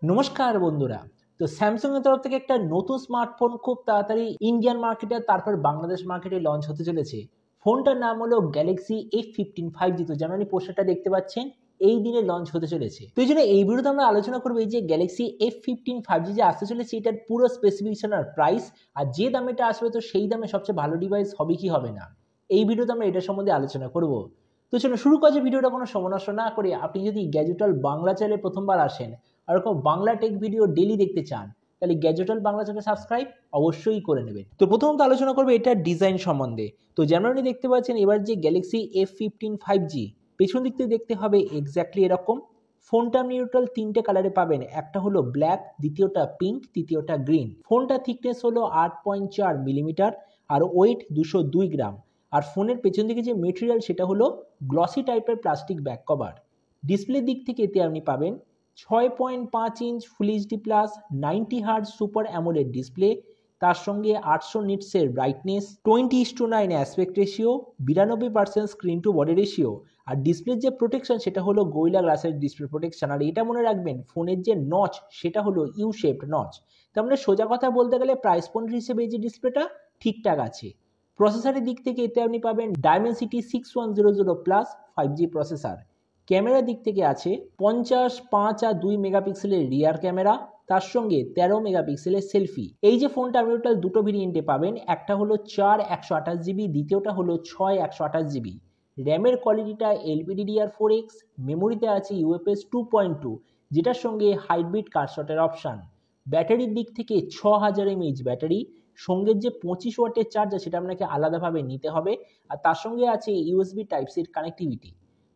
নমস্কার বন্ধুরা। তো স্যামসাং এর তরফ থেকে একটা নতুন স্মার্টফোন খুব তাড়াতাড়ি ইন্ডিয়ান মার্কেটে তারপর বাংলাদেশ মার্কেটে লঞ্চ হতে চলেছে। ফোনটার নাম হলো গ্যালাক্সি A15 5G। তো যেমন আপনি পোস্টারটা দেখতে পাচ্ছেন, এই দিনে লঞ্চ হতে চলেছে। তো এই জন্য এই ভিডিওতে আমরা আলোচনা করবো এই যে গ্যালাক্সি A15 5G যে আসতে চলেছে এটার পুরো স্পেসিফিকেশন আর প্রাইস, আর যে দামে এটা আসবে তো সেই দামে সবচেয়ে ভালো ডিভাইস হবে কি হবে না, এই ভিডিওতে আমরা এটা সম্বন্ধে আলোচনা করব। তো চলো শুরু করা ভিডিওটা কোনো সময় নষ্ট না করে। আপনি যদি গ্যাজেটাল বাংলা চ্যানেলে প্রথমবার আসেন আর এরকম বাংলা টেক ভিডিও ডেলি দেখতে চান, তাহলে গ্যাজেটাল বাংলা চ্যানেল সাবস্ক্রাইব অবশ্যই করে নেবেন। তো প্রথমত আলোচনা করবো এটার ডিজাইন সম্বন্ধে। তো যেমন আপনি দেখতে পাচ্ছেন এবার যে গ্যালাক্সি A15 5G পেছন দিক থেকে দেখতে হবে এক্স্যাক্টলি এরকম। ফোনটা আপনি টোটাল তিনটে কালারে পাবেন, একটা হলো ব্ল্যাক, দ্বিতীয়টা পিঙ্ক, তৃতীয়টা গ্রিন। ফোনটা থিকনেস হলো 8.4 মিলিমিটার আর ওয়েট 202 গ্রাম। আর ফোনের পেছন দিকে যে মেটেরিয়াল সেটা হলো গ্লসি টাইপের প্লাস্টিক ব্যাক কভার। ডিসপ্লে দিক থেকে এতে আপনি পাবেন 6.5 inch full HD plus 90 hertz super AMOLED display, তার সঙ্গে 800 নিটসের brightness, 20:9 aspect ratio, 92% screen to body ratio. আর ডিসপ্লের যে প্রোটেকশন সেটা হলো গোরিলা গ্লাসের ডিসপ্লে প্রোটেকশন। আর এটা মনে রাখবেন ফোনের যে নচ সেটা হলো ইউ শেপড নচ। তার মানে সোজা কথা বলতে গেলে প্রাইস পয়েন্ট হিসেবে এই যে ডিসপ্লেটা ঠিকঠাক আছে। প্রসেসরের দিক থেকে এতে আপনি পাবেন ডায়মেনসিটি 6100 প্লাস 5G প্রসেসর। ক্যামেরার দিক থেকে আছে 50, 5 আর 2 মেগাপিক্সেলের রিয়ার ক্যামেরা, তার সঙ্গে 13 মেগাপিক্সেলের সেলফি। এই যে ফোনটা আপনি টোটাল দুটো ভেরিয়েন্টে পাবেন, একটা হলো 4 128GB, দ্বিতীয়টা হলো 6 128GB। র্যামের কোয়ালিটিটা LPDDR4X, মেমোরিতে আছে UFS 2.2 যেটার সঙ্গে হাইব্রিড কাটশটের অপশান। ব্যাটারির দিক থেকে 6000 mAh ব্যাটারি, সঙ্গে যে 25 ওয়াটের চার্জার সেটা আপনাকে আলাদাভাবে নিতে হবে। আর তার সঙ্গে আছে USB টাইপ সির কানেক্টিভিটি।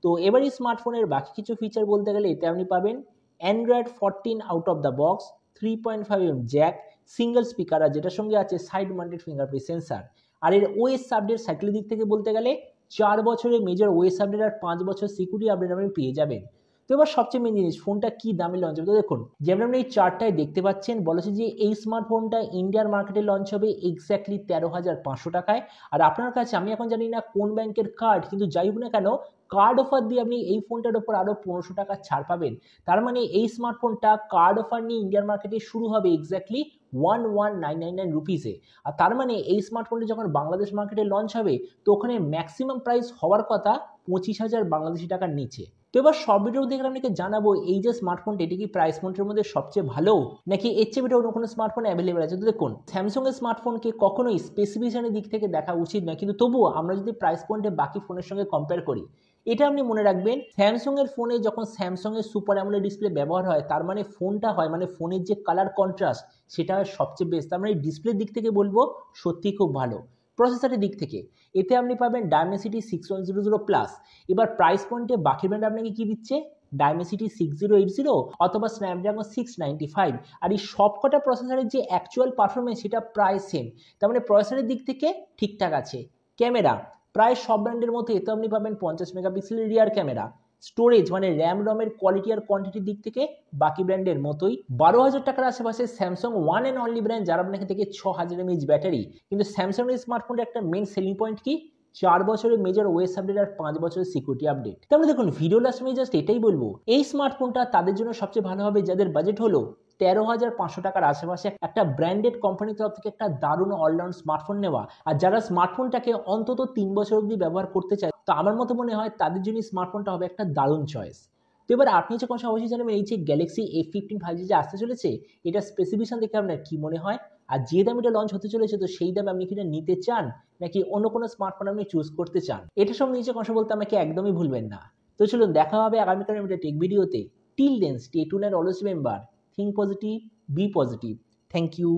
তো এবার এই স্মার্টফোনের বাকি কিছু ফিচার বলতে গেলে এতে আপনি পাবেন Android 14 out of the box, 3.5mm jack, single speaker, আর যেটার সঙ্গে আছে সাইড মাউন্টেড ফিঙ্গারপ্রিন্ট সেন্সার। আর এর ওএস আপডেট সাইকেলের দিক থেকে বলতে গেলে 4 বছরের মেজর ওএস আপডেট আর 5 বছর সিকিউরিটি আপডেট আপনি পেয়ে যাবেন। তো এবার সবচেয়ে মেন জিনিস, ফোনটা কি দামে লঞ্চ হবে। তো দেখুন যেমন আপনি এই চার্টটায় দেখতে পাচ্ছেন, বলেছে যে এই স্মার্টফোনটা ইন্ডিয়ান মার্কেটে লঞ্চ হবে এক্স্যাক্টলি 13,500 টাকায়। আর আপনার কাছে আমি এখন জানি না কোন ব্যাংকের কার্ড, কিন্তু যাই হোক না কেন কার্ড অফার দিয়ে আপনি এই ফোনটার ওপর আরও 1500 টাকা ছাড় পাবেন। তার মানে এই স্মার্টফোনটা কার্ড অফার নিয়ে ইন্ডিয়ান মার্কেটে শুরু হবে এক্স্যাক্টলি 11,999 রুপিসে। আর তার মানে এই স্মার্টফোনটি যখন বাংলাদেশ মার্কেটে লঞ্চ হবে তো ওখানে ম্যাক্সিমাম প্রাইস হওয়ার কথা 25,000 বাংলাদেশি টাকার নিচে। তো এবার সব ভিডিও দেখে আপনাকে জানাবো এই যে স্মার্টফোনটা এটি কি প্রাইস পয়েন্টের মধ্যে সবচেয়ে ভালো নাকি এর চেয়ে বেটার অন্য কোনো স্মার্টফোন অ্যাভেলেবেল আছে। তো দেখুন স্যামসাং এর স্মার্টফোনকে কখনোই স্পেসিফিকেশনের দিক থেকে দেখা উচিত নয়, কিন্তু তবুও আমরা যদি প্রাইস পয়েন্টে বাকি ফোনের সঙ্গে কম্পেয়ার করি, এটা আপনি মনে রাখবেন স্যামসাং এর ফোনে যখন স্যামসাং এর সুপার অ্যামোলেড ডিসপ্লে ব্যবহার হয় তার মানে ফোনটা হয় মানে ফোনের যে কালার কন্ট্রাস্ট সেটা হয় সবচেয়ে বেস্ট। তার মানে ডিসপ্লের দিক থেকে বলবো সত্যিই খুব ভালো। প্রসেসরের দিক থেকে এতে আপনি পাবেন ডায়মেনসিটি 6100 প্লাস। এবার প্রাইস পয়েন্টে বাকি ব্র্যান্ড আপনাকে কি দিচ্ছে, ডায়মেনসিটি 6080 অথবা স্ন্যাপড্রাগন 695। আর এই সবকটা প্রসেসরের যে অ্যাকচুয়াল পারফরমেন্স সেটা প্রায় সেম। তার মানে প্রসেসরের দিক থেকে ঠিকঠাক আছে। ক্যামেরা প্রায় সব ব্র্যান্ডের মধ্যে এতে আপনি পাবেন 50 মেগাপিক্সেলের রিয়ার ক্যামেরা। স্টোরেজ মানে র্যাম রমের কোয়ালিটি আর কোয়ান্টিটির দিক থেকে বাকি ব্র্যান্ডের মতোই। 12,000 টাকার আশেপাশে Samsung one and only brand যারা আপনাকে থেকে 6000 mAh ব্যাটারি। কিন্তু স্যামসাং এর স্মার্টফোনের একটা মেন সেলিং পয়েন্ট কি, 4 বছরের মেজর ওএস আপডেট আর 5 বছরের সিকিউরিটি আপডেট। তারপরে দেখুন ভিডিও লাস্ট আমি জাস্ট এটাই বলবো, এই স্মার্টফোনটা তাদের জন্য সবচেয়ে ভালো হবে যাদের বাজেট হলো 13,500 টাকার আশেপাশে। একটা ব্র্যান্ডেড কোম্পানির তরফ থেকে একটা দারুণ অলরাউন্ড স্মার্টফোন নেওয়া, আর যারা স্মার্টফোনটাকে অন্তত 3 বছর অবধি ব্যবহার করতে চায় তো আমার মতো মনে হয় তাদের জন্য স্মার্টফোনটা হবে একটা দারুণ চয়েস। তো এবার আপনি যে কথা অবশ্যই জানাবেন এই যে গ্যালাক্সি A15 5G যে আসতে চলেছে এটা স্পেসিফিকেশন দেখে আপনার কি মনে হয়, আর যে দামে এটা লঞ্চ হতে চলেছে তো সেই দামে আপনি কি এটা নিতে চান নাকি অন্য কোনো স্মার্টফোন আপনি চুজ করতে চান। এটা সব নিচে কথা বলতে আমাকে একদমই ভুলবেন না। তো চলুন দেখা হবে আগামীকালের একটা টেক ভিডিওতে। Till then stay tuned and always remember think positive, be positive. Thank you.